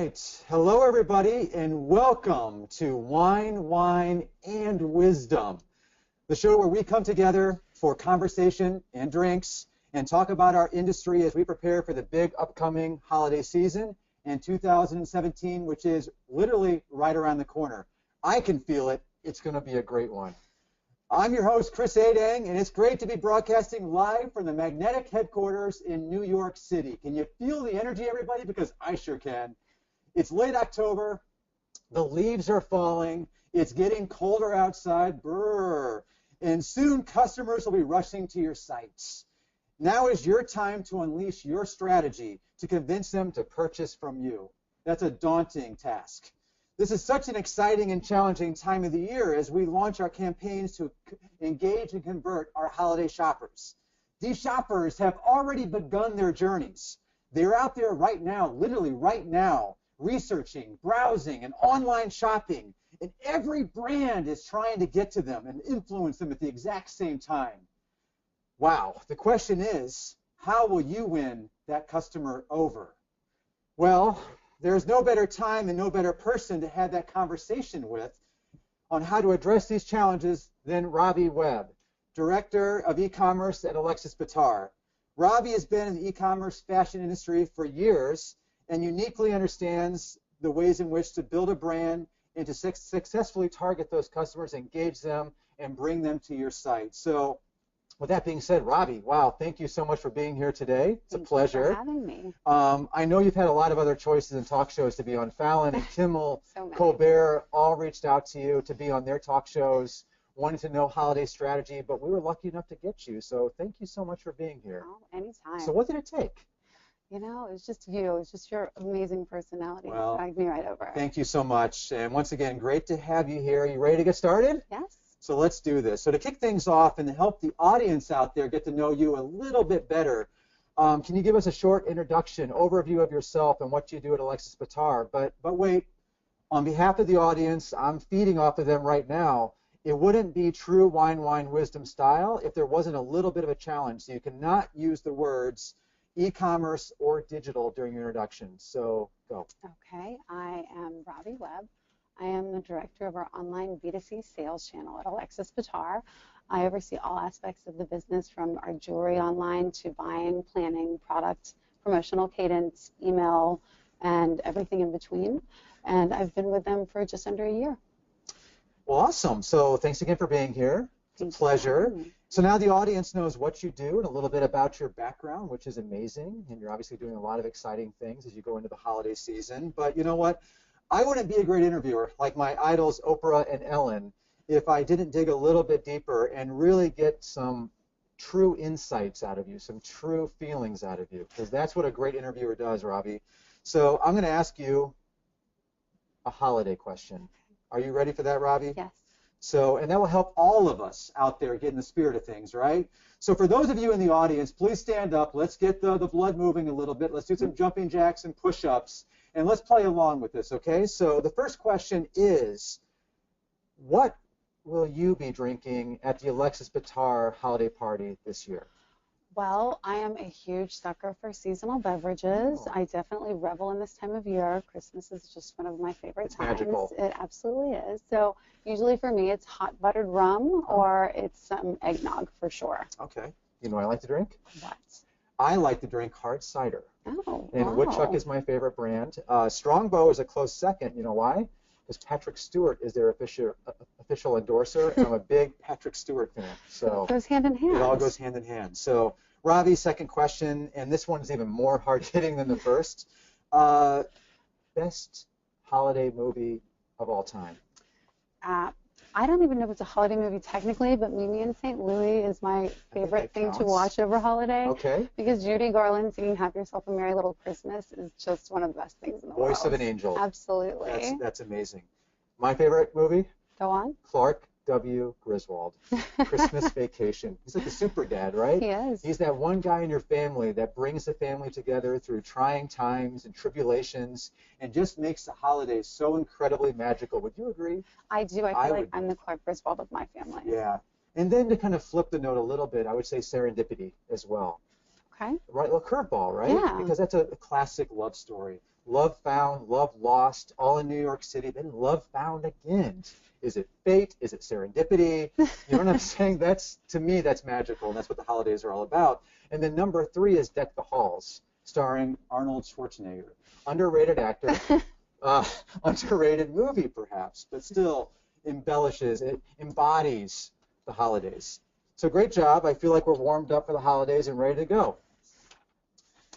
right. Hello, everybody, and welcome to Whine and Wisdom, the show where we come together for conversation and drinks and talk about our industry as we prepare for the big upcoming holiday season and 2017, which is literally right around the corner. I can feel it. It's going to be a great one. I'm your host, Chris Adang, and it's great to be broadcasting live from the Magnetic headquarters in New York City. Can you feel the energy, everybody? Because I sure can. It's late October. The leaves are falling. It's getting colder outside. Brrr. And soon customers will be rushing to your sites. Now is your time to unleash your strategy to convince them to purchase from you. That's a daunting task. This is such an exciting and challenging time of the year as we launch our campaigns to engage and convert our holiday shoppers. These shoppers have already begun their journeys. They're out there right now, literally right now, researching, browsing, and online shopping. And every brand is trying to get to them and influence them at the exact same time. Wow, the question is, how will you win that customer over? Well, there's no better time and no better person to have that conversation with on how to address these challenges than Robbie Webb, Director of E-commerce at Alexis Bittar. Robbie has been in the e-commerce fashion industry for years and uniquely understands the ways in which to build a brand and to successfully target those customers, engage them, and bring them to your site. So with that being said, Robbie, wow, thank you so much for being here today. It's a pleasure. Thank you for having me. I know you've had a lot of other choices in talk shows to be on. Fallon and Kimmel, So Colbert all reached out to you to be on their talk shows, wanting to know holiday strategy, but we were lucky enough to get you. So thank you so much for being here. Oh, anytime. So what did it take? You know, it was just you. It was just your amazing personality that Well, dragged me right over. Thank you so much. And once again, great to have you here. Are you ready to get started? Yes. So let's do this. So to kick things off and to help the audience out there get to know you a little bit better, can you give us a short introduction, overview of yourself and what you do at Alexis Bittar? But wait, on behalf of the audience, I'm feeding off of them right now. It wouldn't be true wine wisdom style if there wasn't a little bit of a challenge. So you cannot use the words e-commerce or digital during your introduction. So go. Okay. I am Robbie Webb. I am the director of our online B2C sales channel at Alexis Bittar. I oversee all aspects of the business from our jewelry online to buying, planning, product, promotional cadence, email, and everything in between. And I've been with them for just under a year. Well, awesome. So thanks again for being here. It's a pleasure. So now the audience knows what you do and a little bit about your background, which is amazing. And you're obviously doing a lot of exciting things as you go into the holiday season. But you know what? I wouldn't be a great interviewer like my idols Oprah and Ellen if I didn't dig a little bit deeper and really get some true insights out of you, some true feelings out of you, because that's what a great interviewer does, Robbie. So I'm going to ask you a holiday question. Are you ready for that, Robbie? Yes. So, and that will help all of us out there get in the spirit of things, right? So for those of you in the audience, please stand up. Let's get the blood moving a little bit. Let's do some jumping jacks and push-ups, and let's play along with this, okay? So the first question is, what will you be drinking at the Alexis Bittar holiday party this year? Well, I am a huge sucker for seasonal beverages. Oh. I definitely revel in this time of year. Christmas is just one of my favorite times. Magical. It absolutely is. So usually for me, it's hot buttered rum or it's some eggnog for sure. Okay. You know what I like to drink? What? I like to drink hard cider. Oh, And wow. Woodchuck is my favorite brand. Strongbow is a close second. You know why? Because Patrick Stewart is their official endorser, and I'm a big Patrick Stewart fan. So It goes hand in hand. it all goes hand in hand. So Robbie, second question, and this one is even more hard-hitting than the first. Best holiday movie of all time? I don't even know if it's a holiday movie technically, but Mimi and St. Louis is my favorite thing to counts. watch over holiday. Okay. Because Judy Garland singing Have Yourself a Merry Little Christmas is just one of the best things in the world. Voice of an Angel. Absolutely. That's amazing. My favorite movie? Go on. Clark W. Griswold, Christmas Vacation. He's like the super dad, right? He is. He's that one guy in your family that brings the family together through trying times and tribulations and just makes the holidays so incredibly magical. Would you agree? I do. I feel like would. I'm the Clark Griswold of my family. Yeah. And then to kind of flip the note a little bit, I would say serendipity as well. Okay. Right, a curveball, right? Yeah. Because that's a classic love story. Love found, love lost, all in New York City, then love found again. Is it fate? Is it serendipity? You know what I'm saying? That's, to me, that's magical, and that's what the holidays are all about. And then number 3 is Deck the Halls, starring Arnold Schwarzenegger. Underrated actor, underrated movie perhaps, but still embellishes, it embodies the holidays. So great job. I feel like we're warmed up for the holidays and ready to go.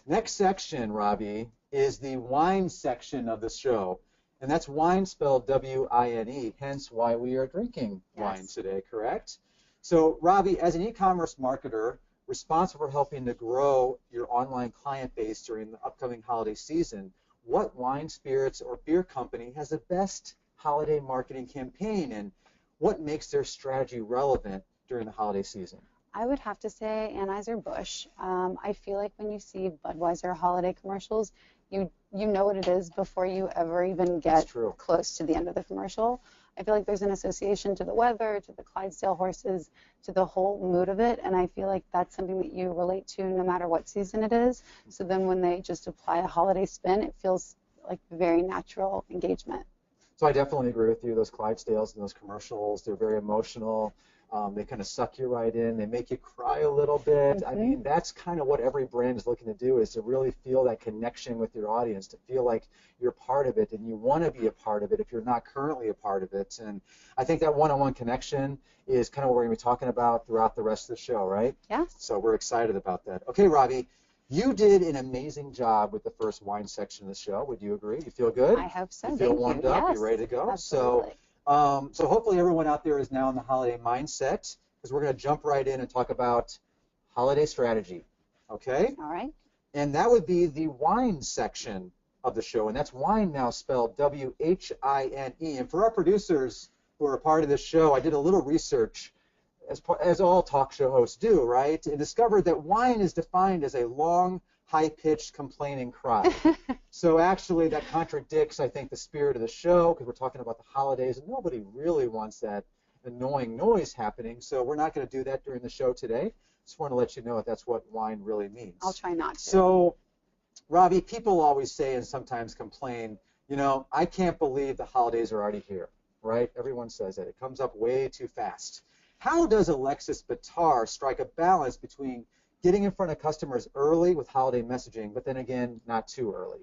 Next section, Robbie, is the wine section of the show. And that's wine spelled W-I-N-E, hence why we are drinking wine today, correct? So, Robbie, as an e-commerce marketer responsible for helping to grow your online client base during the upcoming holiday season, what wine, spirits, or beer company has the best holiday marketing campaign, and what makes their strategy relevant during the holiday season? I would have to say Anheuser-Busch. I feel like when you see Budweiser holiday commercials, you know what it is before you ever even get close to the end of the commercial. I feel like there's an association to the weather, to the Clydesdale horses, to the whole mood of it, and I feel like that's something that you relate to no matter what season it is. So then when they just apply a holiday spin, it feels like very natural engagement. So I definitely agree with you. Those Clydesdales and those commercials, they're very emotional. They kind of suck you right in. They make you cry a little bit. I mean, that's kind of what every brand is looking to do, is to really feel that connection with your audience, to feel like you're part of it and you want to be a part of it if you're not currently a part of it. And I think that one-on-one connection is kind of what we're going to be talking about throughout the rest of the show, right? Yes. So we're excited about that. Okay, Robbie, you did an amazing job with the first wine section of the show. Would you agree? You feel good? I hope so. You feel warmed up? Yes. You ready to go? Absolutely. So hopefully everyone out there is now in the holiday mindset, because we're going to jump right in and talk about holiday strategy, okay? All right. And that would be the wine section of the show, and that's wine now spelled W-H-I-N-E. And for our producers who are a part of this show, I did a little research, as all talk show hosts do, right, and discovered that wine is defined as a long, high-pitched complaining cry. So actually that contradicts, I think, the spirit of the show, because we're talking about the holidays, and nobody really wants that annoying noise happening. So we're not going to do that during the show today. Just want to let you know that that's what wine really means. I'll try not to. So, Robbie, people always say and sometimes complain, you know, I can't believe the holidays are already here, right? Everyone says that. It comes up way too fast. How does Alexis Bittar strike a balance between getting in front of customers early with holiday messaging, but then again, not too early?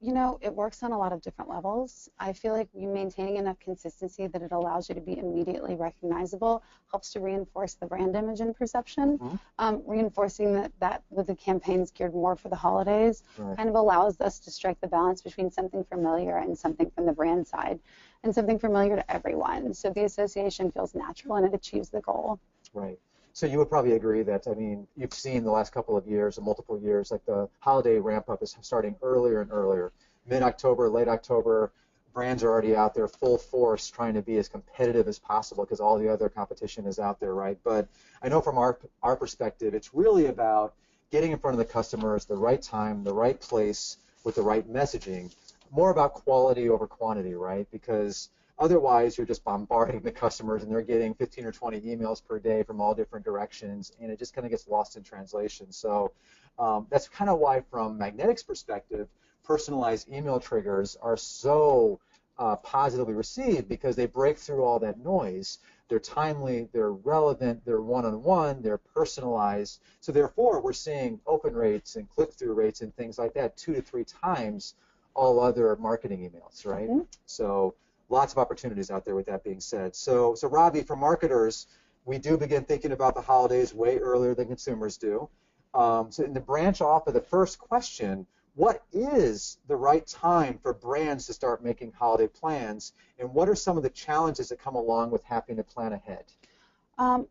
You know, it works on a lot of different levels. I feel like you maintaining enough consistency that it allows you to be immediately recognizable helps to reinforce the brand image and perception. Reinforcing that with the campaigns geared more for the holidays kind of allows us to strike the balance between something familiar and something from the brand side, and something familiar to everyone. So the association feels natural and it achieves the goal. Right. So you would probably agree that, I mean, you've seen the last couple of years, or multiple years, like the holiday ramp-up is starting earlier and earlier. Mid-October, late October, brands are already out there full force trying to be as competitive as possible because all the other competition is out there, right? But I know from our perspective, it's really about getting in front of the customers the right time, the right place, with the right messaging. More about quality over quantity, right? Because otherwise, you're just bombarding the customers, and they're getting 15 or 20 emails per day from all different directions, and it just kind of gets lost in translation. So that's kind of why, from Magnetic's perspective, personalized email triggers are so positively received, because they break through all that noise. They're timely, they're relevant, they're one-on-one, they're personalized. So therefore, we're seeing open rates and click-through rates and things like that 2 to 3 times all other marketing emails, right? So lots of opportunities out there with that being said. So Robbie, for marketers, we do begin thinking about the holidays way earlier than consumers do. So in the branch off of the first question, what is the right time for brands to start making holiday plans, and what are some of the challenges that come along with having to plan ahead?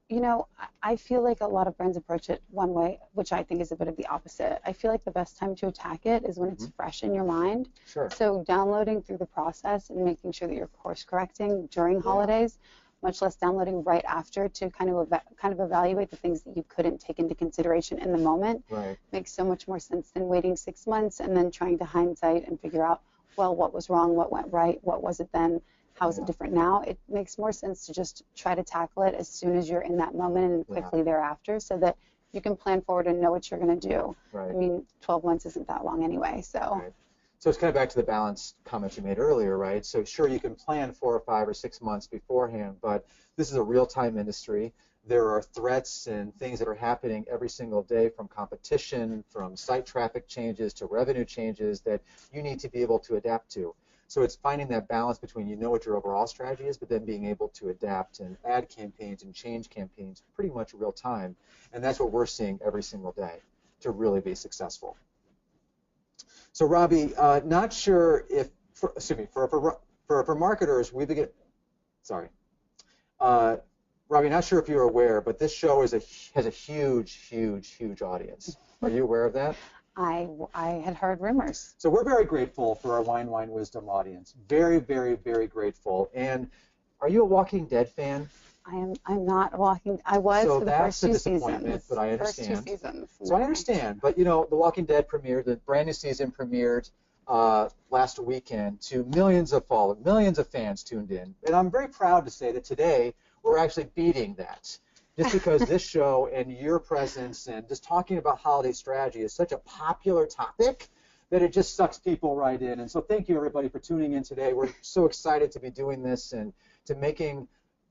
You know, I feel like a lot of brands approach it one way, which I think is a bit of the opposite. I feel like the best time to attack it is when it's fresh in your mind. Sure. So downloading through the process and making sure that you're course correcting during holidays, much less downloading right after to kind of evaluate the things that you couldn't take into consideration in the moment. Makes so much more sense than waiting 6 months and then trying to hindsight and figure out, well, what was wrong, what went right, what was it then, how is it different now? It makes more sense to just try to tackle it as soon as you're in that moment and quickly thereafter, so that you can plan forward and know what you're going to do. I mean, 12 months isn't that long anyway, so. So it's kind of back to the balance comment you made earlier, right? So sure, you can plan 4 or 5 or 6 months beforehand, but this is a real-time industry. There are threats and things that are happening every single day, from competition, from site traffic changes to revenue changes, that you need to be able to adapt to. So it's finding that balance between, you know what your overall strategy is, but then being able to adapt and add campaigns and change campaigns pretty much real time. And that's what we're seeing every single day to really be successful. So Robbie, not sure if, for marketers, we begin, sorry. Robbie, not sure if you're aware, but this show has a huge audience. Are you aware of that? I had heard rumors. So we're very grateful for our Whine Wisdom audience. Very grateful. And are you a Walking Dead fan? I'm not walking. I was so for the first 2 seasons. But I understand. First 2 seasons. So I understand. But you know, The Walking Dead premiered. The brand new season premiered last weekend to millions of followers, millions of fans tuned in. And I'm very proud to say that today we're actually beating that. Just because this show and your presence and just talking about holiday strategy is such a popular topic that it just sucks people right in. And so thank you, everybody, for tuning in today. We're so excited to be doing this and to making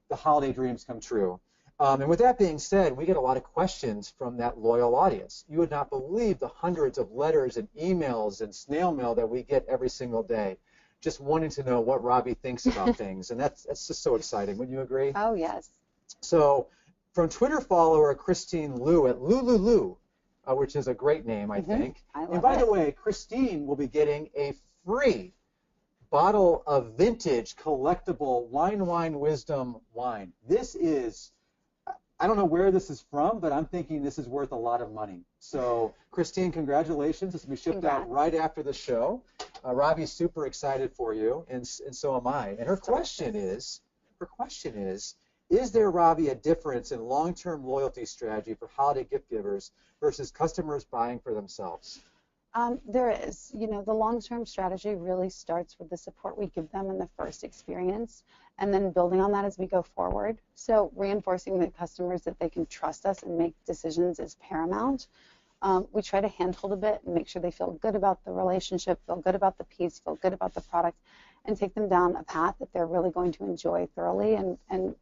the holiday dreams come true. And with that being said, we get a lot of questions from that loyal audience. You would not believe the hundreds of letters and emails and snail mail that we get every single day, just wanting to know what Robbie thinks about things. And that's just so exciting. Wouldn't you agree? Oh, yes. So from Twitter follower Christine Lou at Lulu, which is a great name, I think. And by the way, Christine will be getting a free bottle of vintage collectible Whine Wisdom wine. This is, I don't know where this is from, but I'm thinking this is worth a lot of money. So Christine, congratulations. This will be shipped out right after the show. Robbie's super excited for you, and so am I. And her question is, is there, Robbie, a difference in long-term loyalty strategy for holiday gift givers versus customers buying for themselves? There is. You know, the long-term strategy really starts with the support we give them in the first experience, and then building on that as we go forward. So reinforcing the customers that they can trust us and make decisions is paramount. We try to handhold a bit and make sure they feel good about the relationship, feel good about the piece, feel good about the product, and take them down a path that they're really going to enjoy thoroughly and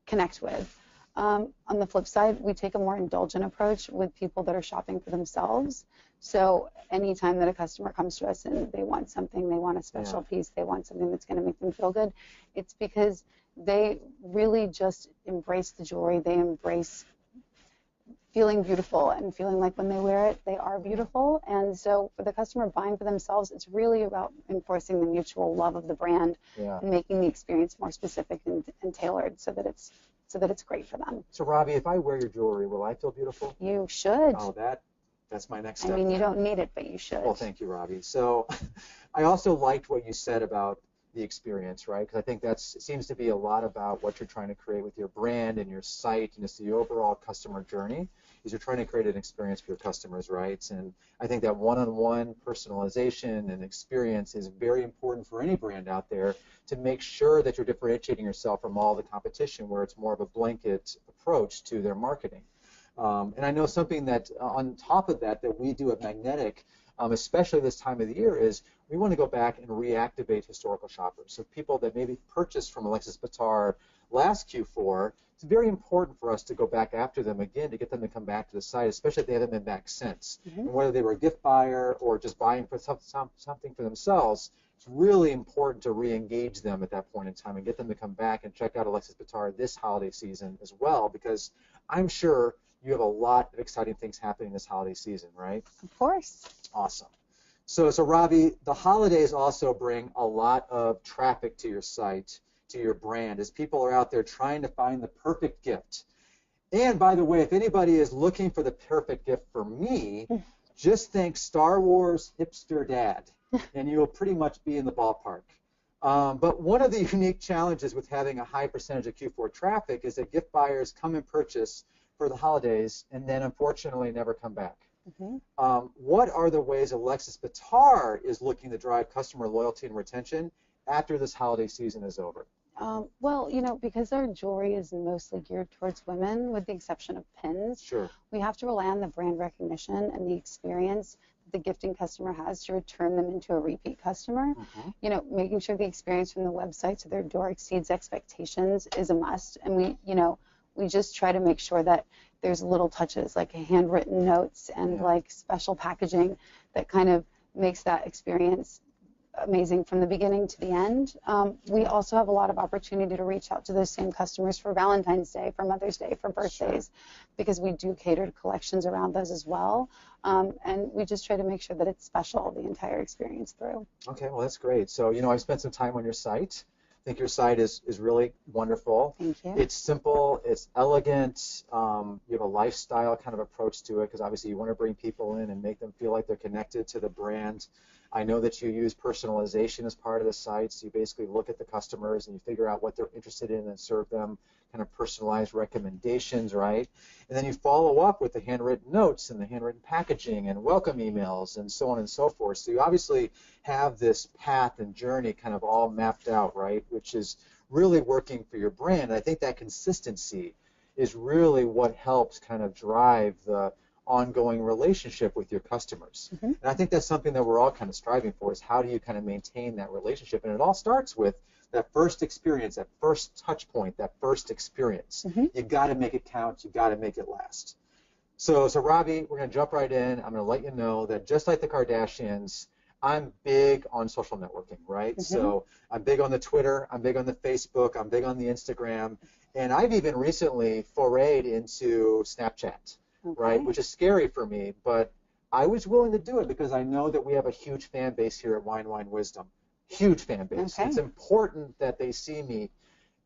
connect with. On the flip side, we take a more indulgent approach with people that are shopping for themselves. So anytime that a customer comes to us and they want something, they want a special piece, they want something that's going to make them feel good, it's because they really just embrace the jewelry. They embrace feeling beautiful and feeling like when they wear it, they are beautiful. And so for the customer buying for themselves, it's really about enforcing the mutual love of the brand and making the experience more specific and tailored so that it's great for them. So Robbie, if I wear your jewelry, will I feel beautiful? You should. Oh, that's my next step. I mean, you don't need it, but you should. Well, thank you, Robbie. So I also liked what you said about the experience, right? Because I think that seems to be a lot about what you're trying to create with your brand and your site, and it's the overall customer journey, is you're trying to create an experience for your customers, right? And I think that one-on-one personalization and experience is very important for any brand out there to make sure that you're differentiating yourself from all the competition where it's more of a blanket approach to their marketing. And I know something that on top of that we do at Magnetic, especially this time of the year, is we want to go back and reactivate historical shoppers. So people that maybe purchased from Alexis Bittar last Q4, it's very important for us to go back after them again to get them to come back to the site, especially if they haven't been back since. And whether they were a gift buyer or just buying for something for themselves, it's really important to re-engage them at that point in time and get them to come back and check out Alexis Bittar this holiday season as well, because I'm sure you have a lot of exciting things happening this holiday season, right? Of course. Awesome. So Robbie, the holidays also bring a lot of traffic to your site, to your brand, as people are out there trying to find the perfect gift. And by the way, if anybody is looking for the perfect gift for me, just think Star Wars hipster dad, and you'll pretty much be in the ballpark. But one of the unique challenges with having a high percentage of Q4 traffic is that gift buyers come and purchase for the holidays and then unfortunately never come back. What are the ways Alexis Bittar is looking to drive customer loyalty and retention after this holiday season is over? Well, you know, because our jewelry is mostly geared towards women, with the exception of pins, we have to rely on the brand recognition and the experience the gifting customer has to return them into a repeat customer. You know, making sure the experience from the website to their door exceeds expectations is a must. And we just try to make sure that there's little touches like handwritten notes and like special packaging that kind of makes that experience amazing from the beginning to the end. We also have a lot of opportunity to reach out to those same customers for Valentine's Day, for Mother's Day, for birthdays, because we do cater to collections around those as well. And we just try to make sure that it's special the entire experience through. Okay, well, that's great. So, you know, I spent some time on your site. I think your site is really wonderful. Thank you. It's simple, it's elegant, you have a lifestyle kind of approach to it because obviously you want to bring people in and make them feel like they're connected to the brand. I know that you use personalization as part of the site, so you basically look at the customers and you figure out what they're interested in and serve them kind of personalized recommendations, right? And then you follow up with the handwritten notes and the handwritten packaging and welcome emails and so on and so forth. So you obviously have this path and journey kind of all mapped out, right, which is really working for your brand. And I think that consistency is really what helps kind of drive the ongoing relationship with your customers. And I think that's something that we're all kind of striving for, is how do you kind of maintain that relationship? And it all starts with that first experience, that first touch point, that first experience. You got to make it count. You got to make it last. So Robbie, we're going to jump right in. I'm going to let you know that just like the Kardashians, I'm big on social networking, right? So I'm big on the Twitter, I'm big on the Facebook, I'm big on the Instagram, and I've even recently forayed into Snapchat. Right, which is scary for me, but I was willing to do it because I know that we have a huge fan base here at Whine Wisdom. Huge fan base. It's important that they see me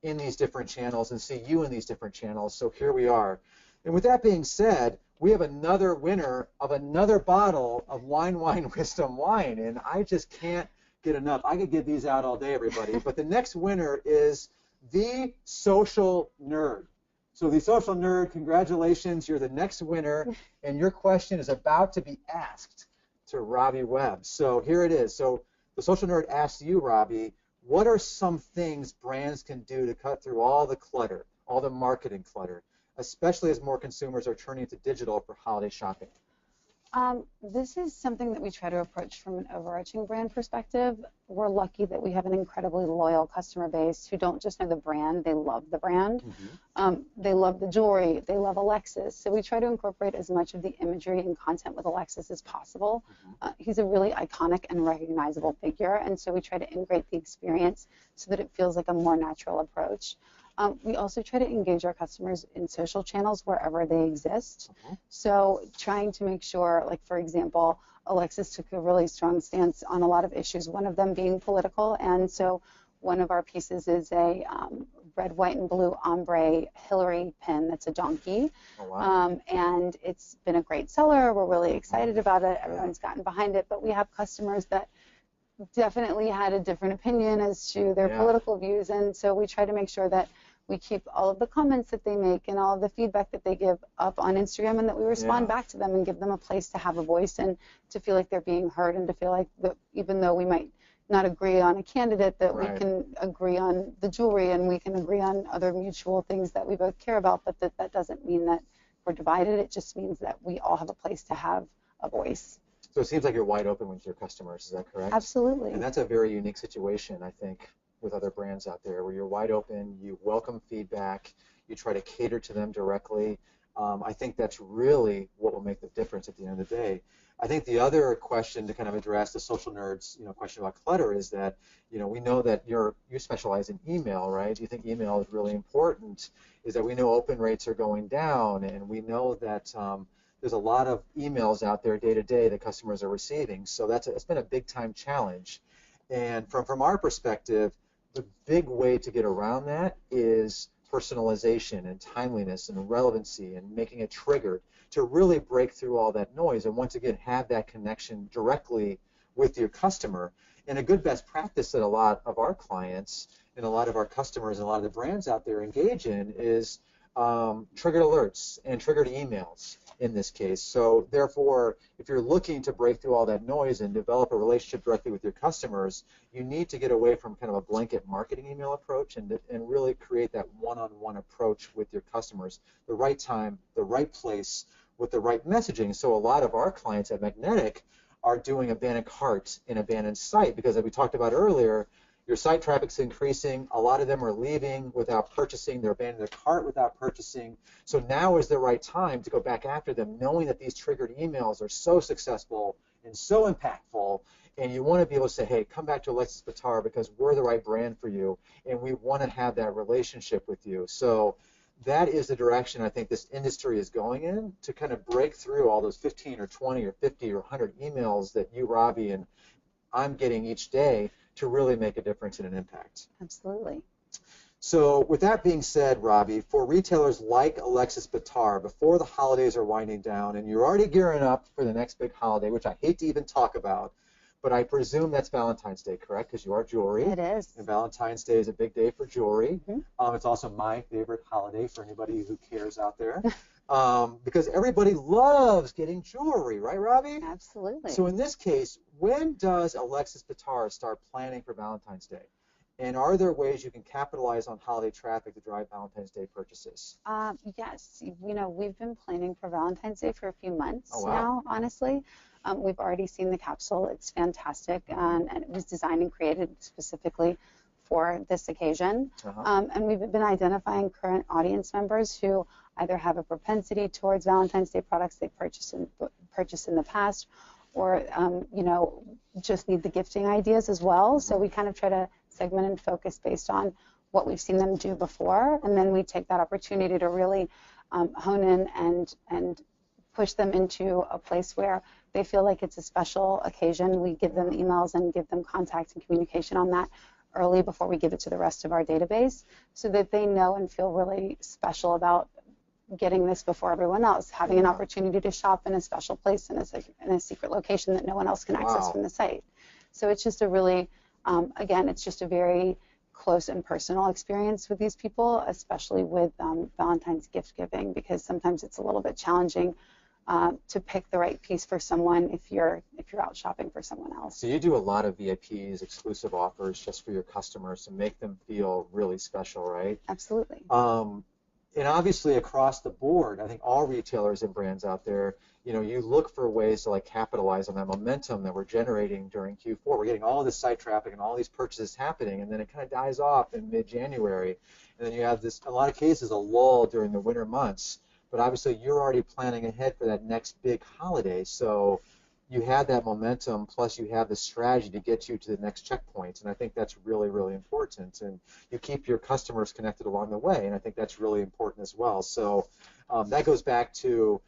in these different channels and see you in these different channels, so here we are. And with that being said, we have another winner of another bottle of Whine Wisdom wine, and I just can't get enough. I could give these out all day, everybody, but the next winner is the Social Nerd. So the Social Nerd, congratulations, you're the next winner, and your question is about to be asked to Robbie Webb. So here it is. So the Social Nerd asks you, Robbie, what are some things brands can do to cut through all the clutter, all the marketing clutter, especially as more consumers are turning to digital for holiday shopping? This is something that we try to approach from an overarching brand perspective. We're lucky that we have an incredibly loyal customer base who don't just know the brand, they love the brand. They love the jewelry, they love Alexis. So we try to incorporate as much of the imagery and content with Alexis as possible. He's a really iconic and recognizable figure, and so we try to integrate the experience so that it feels like a more natural approach. We also try to engage our customers in social channels wherever they exist. So trying to make sure, like for example, Alexis took a really strong stance on a lot of issues, one of them being political. And so one of our pieces is a red, white, and blue ombre Hillary pin that's a donkey. And it's been a great seller. We're really excited about it. Everyone's gotten behind it. But we have customers that definitely had a different opinion as to their political views, and so we try to make sure that we keep all of the comments that they make and all of the feedback that they give up on Instagram, and that we respond back to them and give them a place to have a voice and to feel like they're being heard, and to feel like that even though we might not agree on a candidate, that we can agree on the jewelry and we can agree on other mutual things that we both care about, but that doesn't mean that we're divided. It just means that we all have a place to have a voice. So it seems like you're wide open with your customers, is that correct? Absolutely. And that's a very unique situation, I think, with other brands out there, where you're wide open, you welcome feedback, you try to cater to them directly. I think that's really what will make the difference at the end of the day. I think the other question to kind of address the Social Nerds, question about clutter is that, we know that you specialize in email, right? You think email is really important, is that we know open rates are going down, and we know that there's a lot of emails out there day to day that customers are receiving. So it's been a big time challenge. And from our perspective, the big way to get around that is personalization and timeliness and relevancy and making it triggered to really break through all that noise and once again have that connection directly with your customer. And a good best practice that a lot of our clients and a lot of our customers and a lot of the brands out there engage in is triggered alerts and triggered emails in this case. So therefore, if you're looking to break through all that noise and develop a relationship directly with your customers, you need to get away from kind of a blanket marketing email approach and really create that one-on-one approach with your customers, the right time, the right place, with the right messaging. So a lot of our clients at Magnetic are doing abandoned cart and abandoned site, because as we talked about earlier, your site traffic's increasing. A lot of them are leaving without purchasing. They're abandoning their cart without purchasing. So now is the right time to go back after them, knowing that these triggered emails are so successful and so impactful. And you want to be able to say, hey, come back to Alexis Bittar because we're the right brand for you, and we want to have that relationship with you. So that is the direction I think this industry is going in, to kind of break through all those 15 or 20 or 50 or 100 emails that you, Robbie, and I'm getting each day to really make a difference and an impact. Absolutely. So with that being said, Robbie, for retailers like Alexis Bittar, before the holidays are winding down and you're already gearing up for the next big holiday, which I hate to even talk about, but I presume that's Valentine's Day, correct? Because you are jewelry. It is. And Valentine's Day is a big day for jewelry. Mm-hmm. It's also my favorite holiday for anybody who cares out there. Because everybody loves getting jewelry, right, Robbie? Absolutely. So in this case, when does Alexis Bittar start planning for Valentine's Day? And are there ways you can capitalize on holiday traffic to drive Valentine's Day purchases? Yes. We've been planning for Valentine's Day for a few months wow. now, honestly. We've already seen the capsule. It's fantastic, and it was designed and created specifically for this occasion. And we've been identifying current audience members who either have a propensity towards Valentine's Day products they purchased in the past, or just need the gifting ideas as well. So we kind of try to segment and focus based on what we've seen them do before, and then we take that opportunity to really hone in and push them into a place where they feel like it's a special occasion. We give them emails and give them contact and communication on that early before we give it to the rest of our database, so that they know and feel really special about getting this before everyone else, having an opportunity to shop in a special place in a secret location that no one else can access from the site. So it's just a really, again, it's just a very close and personal experience with these people, especially with Valentine's gift giving, because sometimes it's a little bit challenging to pick the right piece for someone if you're out shopping for someone else. So you do a lot of VIPs, exclusive offers just for your customers to make them feel really special, right? Absolutely. And obviously across the board, I think all retailers and brands out there, you look for ways to like capitalize on that momentum that we're generating during Q4. We're getting all this site traffic and all these purchases happening, and then it kind of dies off in mid-January. And then you have this, in a lot of cases, a lull during the winter months. But obviously you're already planning ahead for that next big holiday. So you have that momentum, plus you have the strategy to get you to the next checkpoint. And I think that's really, really important. And you keep your customers connected along the way. And I think that's really important as well. So that goes back to,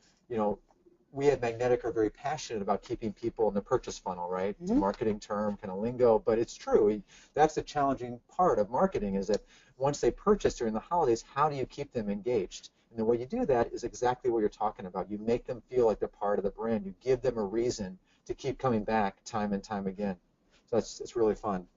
we at Magnetic are very passionate about keeping people in the purchase funnel, right? It's a marketing term, kind of lingo, but it's true. That's the challenging part of marketing, is that once they purchase during the holidays, how do you keep them engaged? And the way you do that is exactly what you're talking about. You make them feel like they're part of the brand. You give them a reason to keep coming back time and time again. So it's really fun.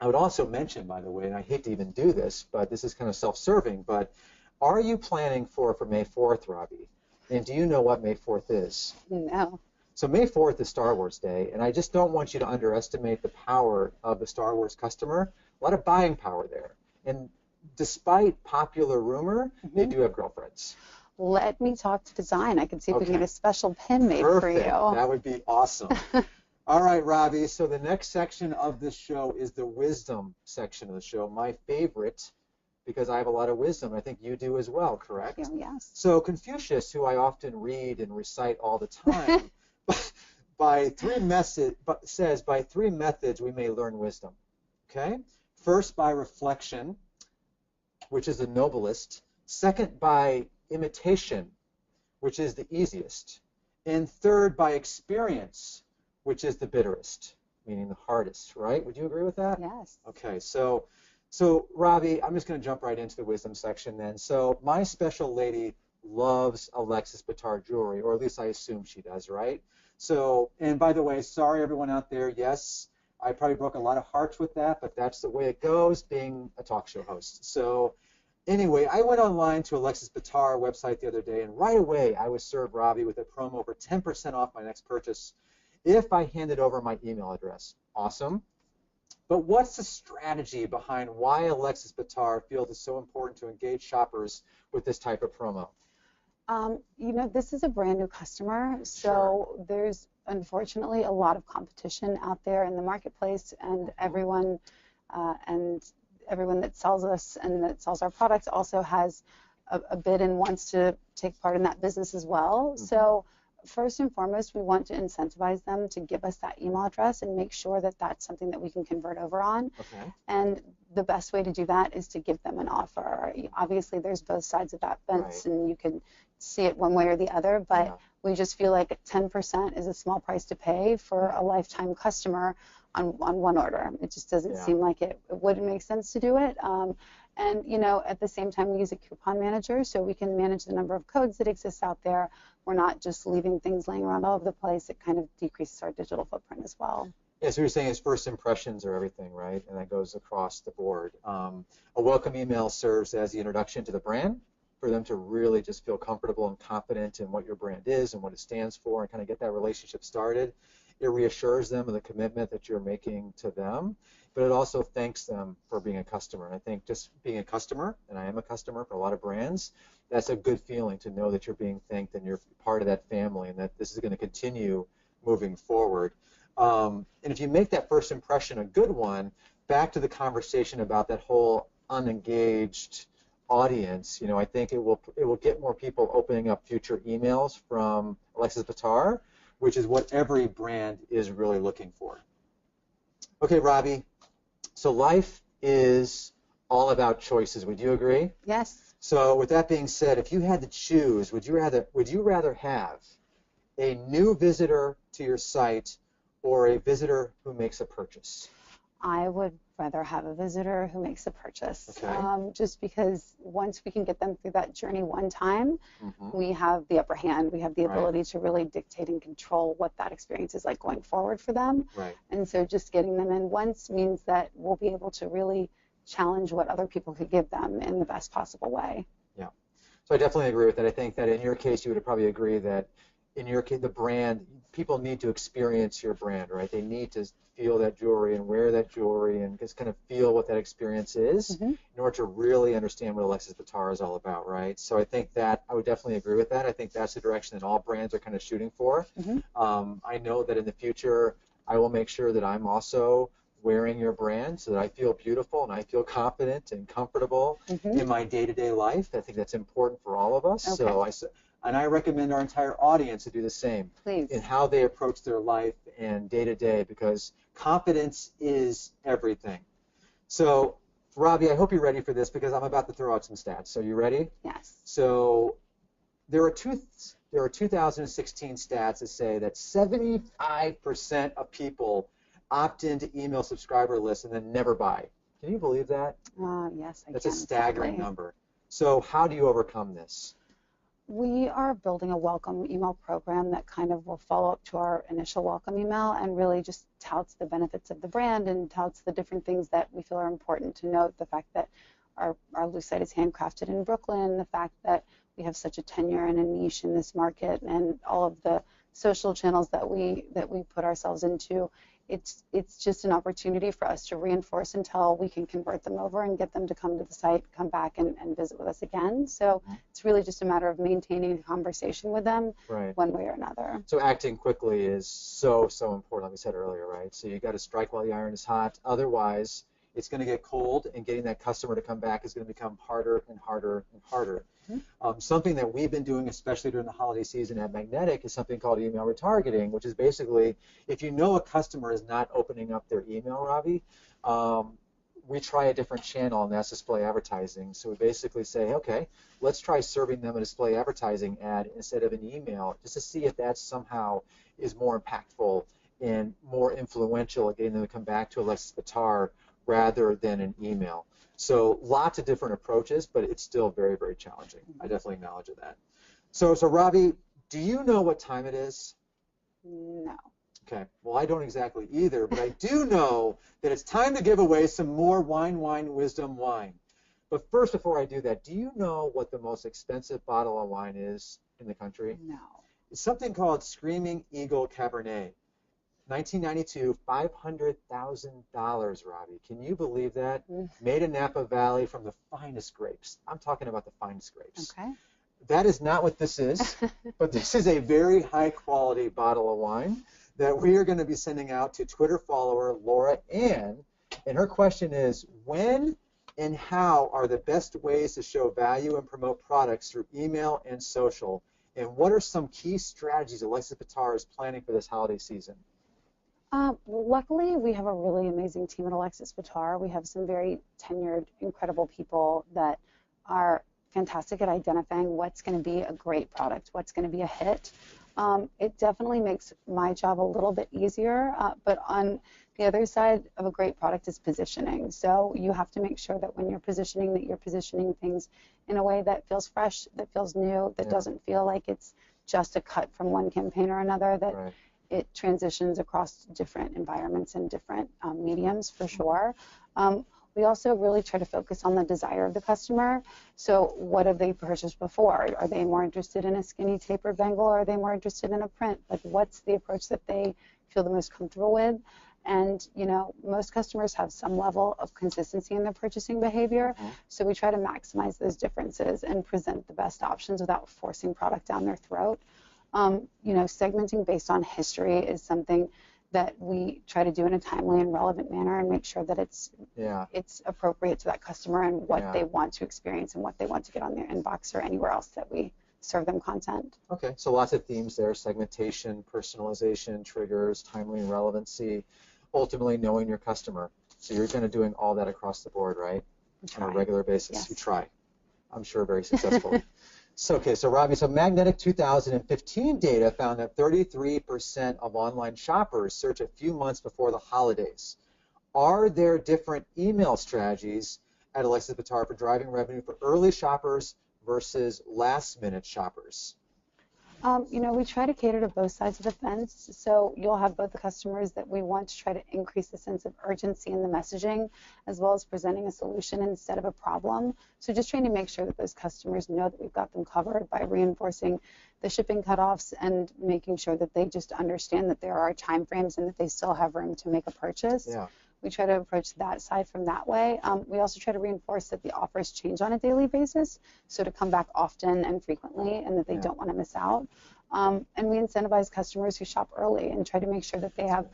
I would also mention, by the way, and I hate to even do this, but this is kind of self-serving, but are you planning for May 4th, Robbie? And do you know what May 4th is? No. So May 4th is Star Wars Day, and I just don't want you to underestimate the power of the Star Wars customer. A lot of buying power there. And despite popular rumor, they do have girlfriends. Let me talk to design. I can see if we can get a special pin made for you. That would be awesome. All right, Robbie, so the next section of this show is the wisdom section of the show, my favorite, because I have a lot of wisdom. I think you do as well, correct? Yes. So Confucius, who I often read and recite all the time, says by three methods we may learn wisdom. Okay? First, by reflection, which is the noblest. Second, by imitation, which is the easiest. And third, by experience, which is the bitterest, meaning the hardest, right? Would you agree with that? Yes. Okay, so Robbie, I'm just going to jump right into the wisdom section then. So my special lady loves Alexis Bittar jewelry, or at least I assume she does, right? So, and by the way, sorry everyone out there, yes, I probably broke a lot of hearts with that, but that's the way it goes being a talk show host. So anyway, I went online to Alexis Bittar website the other day, and right away I was served, Robbie, with a promo for 10% off my next purchase if I handed over my email address. Awesome. But what's the strategy behind why Alexis Bittar feels it's so important to engage shoppers with this type of promo? This is a brand new customer, so there's unfortunately a lot of competition out there in the marketplace, and everyone that sells us and that sells our products also has a bid and wants to take part in that business as well. So first and foremost, we want to incentivize them to give us that email address and make sure that that's something that we can convert over on. Okay. And the best way to do that is to give them an offer. Obviously, there's both sides of that fence, and you can see it one way or the other, but we just feel like 10% is a small price to pay for a lifetime customer on one order. It just doesn't seem like it wouldn't make sense to do it. And at the same time, we use a coupon manager, so we can manage the number of codes that exist out there. We're not just leaving things laying around all over the place. It kind of decreases our digital footprint as well. Yeah, so you're saying is first impressions are everything, right? And that goes across the board. A welcome email serves as the introduction to the brand for them to really just feel comfortable and confident in what your brand is and what it stands for and kind of get that relationship started. It reassures them of the commitment that you're making to them, but it also thanks them for being a customer. And I think just being a customer, and I am a customer for a lot of brands, that's a good feeling to know that you're being thanked and you're part of that family and that this is going to continue moving forward. And if you make that first impression a good one, back to the conversation about that whole unengaged audience, I think it will get more people opening up future emails from Alexis Bittar, which is what every brand is really looking for. Okay, Robbie, so life is all about choices. Would you agree? Yes. So with that being said, if you had to choose, would you rather have a new visitor to your site or a visitor who makes a purchase? I would rather have a visitor who makes a purchase. Okay. Just because once we can get them through that journey one time, we have the upper hand. We have the ability to really dictate and control what that experience is like going forward for them. Right. And so just getting them in once means that we'll be able to really challenge what other people could give them in the best possible way. Yeah. So I definitely agree with that. I think that in your case, you would probably agree that in your case, the brand, people need to experience your brand, right? They need to feel that jewelry and wear that jewelry and just kind of feel what that experience is in order to really understand what Alexis Bittar is all about, right? So I think that I would definitely agree with that. I think that's the direction that all brands are kind of shooting for. I know that in the future, I will make sure that I'm also wearing your brand so that I feel beautiful and I feel confident and comfortable in my day-to-day life. I think that's important for all of us. Okay. And I recommend our entire audience to do the same in how they approach their life and day-to-day, because confidence is everything. So, Robbie, I hope you're ready for this because I'm about to throw out some stats. So you ready? Yes. So there are 2016 stats that say that 75% of people opt into email subscriber lists and then never buy. Can you believe that? Yes, I can. That's a staggering number. So how do you overcome this? We are building a welcome email program that kind of will follow up to our initial welcome email and really just touts the benefits of the brand and touts the different things that we feel are important to note. The fact that our lucite is handcrafted in Brooklyn, the fact that we have such a tenure and a niche in this market, and all of the social channels that we put ourselves into. It's just an opportunity for us to reinforce until we can convert them over and get them to come to the site, come back and visit with us again. So it's really just a matter of maintaining a conversation with them one way or another. So acting quickly is so important, like we said earlier, right? So you got to strike while the iron is hot. Otherwise, it's going to get cold, and getting that customer to come back is going to become harder and harder and harder. Something that we've been doing, especially during the holiday season at Magnetic, is something called email retargeting, which is basically if you know a customer is not opening up their email, Robbie, we try a different channel, and that's display advertising. So we basically say, okay, let's try serving them a display advertising ad instead of an email, just to see if that somehow is more impactful and more influential at getting them to come back to Alexis Bittar rather than an email. So lots of different approaches, but it's still very, very challenging. I definitely acknowledge that. So Robbie, do you know what time it is? No. Okay. Well, I don't exactly either, but I do know that it's time to give away some more Whine, Wisdom wine. But first, before I do that, do you know what the most expensive bottle of wine is in the country? No. It's something called Screaming Eagle Cabernet. 1992, $500,000, Robbie. Can you believe that? Made in Napa Valley from the finest grapes. I'm talking about the finest grapes. Okay. that is not what this is, but this is a very high quality bottle of wine that we are going to be sending out to Twitter follower Laura Ann. And her question is, when and how are the best ways to show value and promote products through email and social? And what are some key strategies Alexis Bittar is planning for this holiday season? Luckily, we have a really amazing team at Alexis Bittar. We have some very tenured, incredible people that are fantastic at identifying what's going to be a great product, what's going to be a hit. It definitely makes my job a little bit easier, but on the other side of a great product is positioning. So you have to make sure that when you're positioning, that you're positioning things in a way that feels fresh, that feels new, that doesn't feel like it's just a cut from one campaign or another, that it transitions across different environments and different mediums for sure. We also really try to focus on the desire of the customer. So what have they purchased before? Are they more interested in a skinny tapered bangle, or are they more interested in a print? Like, what's the approach that they feel the most comfortable with? And, you know, most customers have some level of consistency in their purchasing behavior. So we try to maximize those differences and present the best options without forcing product down their throat. You know, segmenting based on history is something that we try to do in a timely and relevant manner and make sure that it's appropriate to that customer and what they want to experience and what they want to get on their inbox or anywhere else that we serve them content. Okay, so lots of themes there: segmentation, personalization, triggers, timely and relevancy, ultimately knowing your customer. So you're kind of doing all that across the board, right? On a regular basis. Yes. You try. I'm sure very successfully. So Robbie, so Magnetic 2015 data found that 33% of online shoppers search a few months before the holidays. Are there different email strategies at Alexis Bittar for driving revenue for early shoppers versus last-minute shoppers? You know, we try to cater to both sides of the fence. So you'll have both the customers that we want to try to increase the sense of urgency in the messaging, as well as presenting a solution instead of a problem. So just trying to make sure that those customers know that we've got them covered by reinforcing the shipping cutoffs and making sure that they just understand that there are time frames and that they still have room to make a purchase. We try to approach that side from that way. We also try to reinforce that the offers change on a daily basis, so to come back often and frequently, and that they don't want to miss out. And we incentivize customers who shop early and try to make sure that they have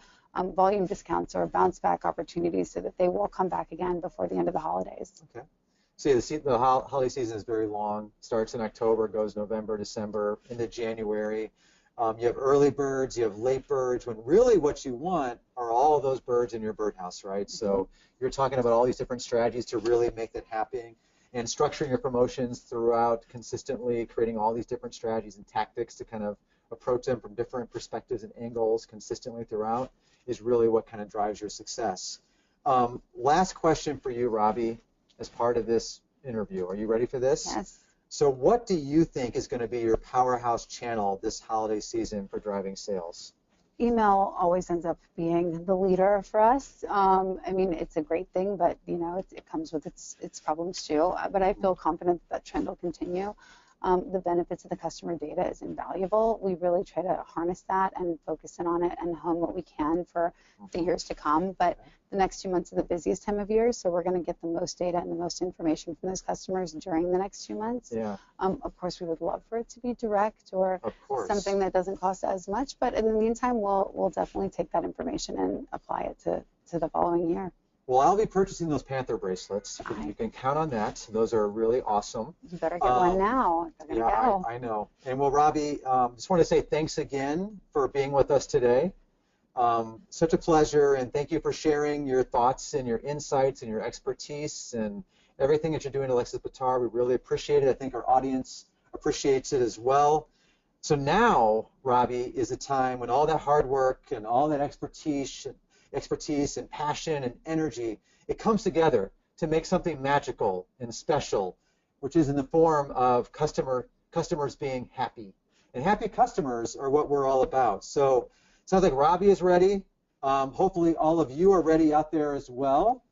volume discounts or bounce back opportunities so that they will come back again before the end of the holidays. Okay. So the holiday season is very long. Starts in October, goes November, December, into January. You have early birds, you have late birds, when really what you want are all of those birds in your birdhouse, right? So you're talking about all these different strategies to really make that happen, and structuring your promotions throughout consistently, creating all these different strategies and tactics to kind of approach them from different perspectives and angles consistently throughout is really what kind of drives your success. Last question for you, Robbie, as part of this interview. Are you ready for this? Yes. So what do you think is going to be your powerhouse channel this holiday season for driving sales? Email always ends up being the leader for us. I mean, it's a great thing, but you know, it comes with its problems too. But I feel confident that trend will continue. The benefits of the customer data is invaluable. We really try to harness that and focus in on it and hone what we can for the years to come. But the next 2 months are the busiest time of year, so we're going to get the most data and the most information from those customers during the next 2 months. Of course, we would love for it to be direct or something that doesn't cost as much, but in the meantime, we'll definitely take that information and apply it to the following year. Well, I'll be purchasing those Panther bracelets. You can count on that. Those are really awesome. You better get one now. They're gonna go. I know. And well, Robbie, just want to say thanks again for being with us today. Such a pleasure, and thank you for sharing your thoughts and your insights and your expertise and everything that you're doing at Alexis Bittar. We really appreciate it. I think our audience appreciates it as well. So now, Robbie, is the time when all that hard work and all that expertise and passion and energy, it comes together to make something magical and special, which is in the form of customers being happy. And happy customers are what we're all about. So it sounds like Robbie is ready. Hopefully all of you are ready out there as well.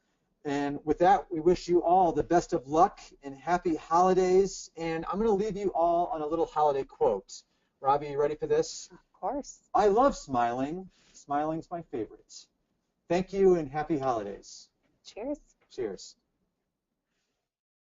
And with that, we wish you all the best of luck and happy holidays. And I'm going to leave you all on a little holiday quote. Robbie, you ready for this? Of course. I love smiling. Smiling's my favorite. Thank you and happy holidays. Cheers. Cheers.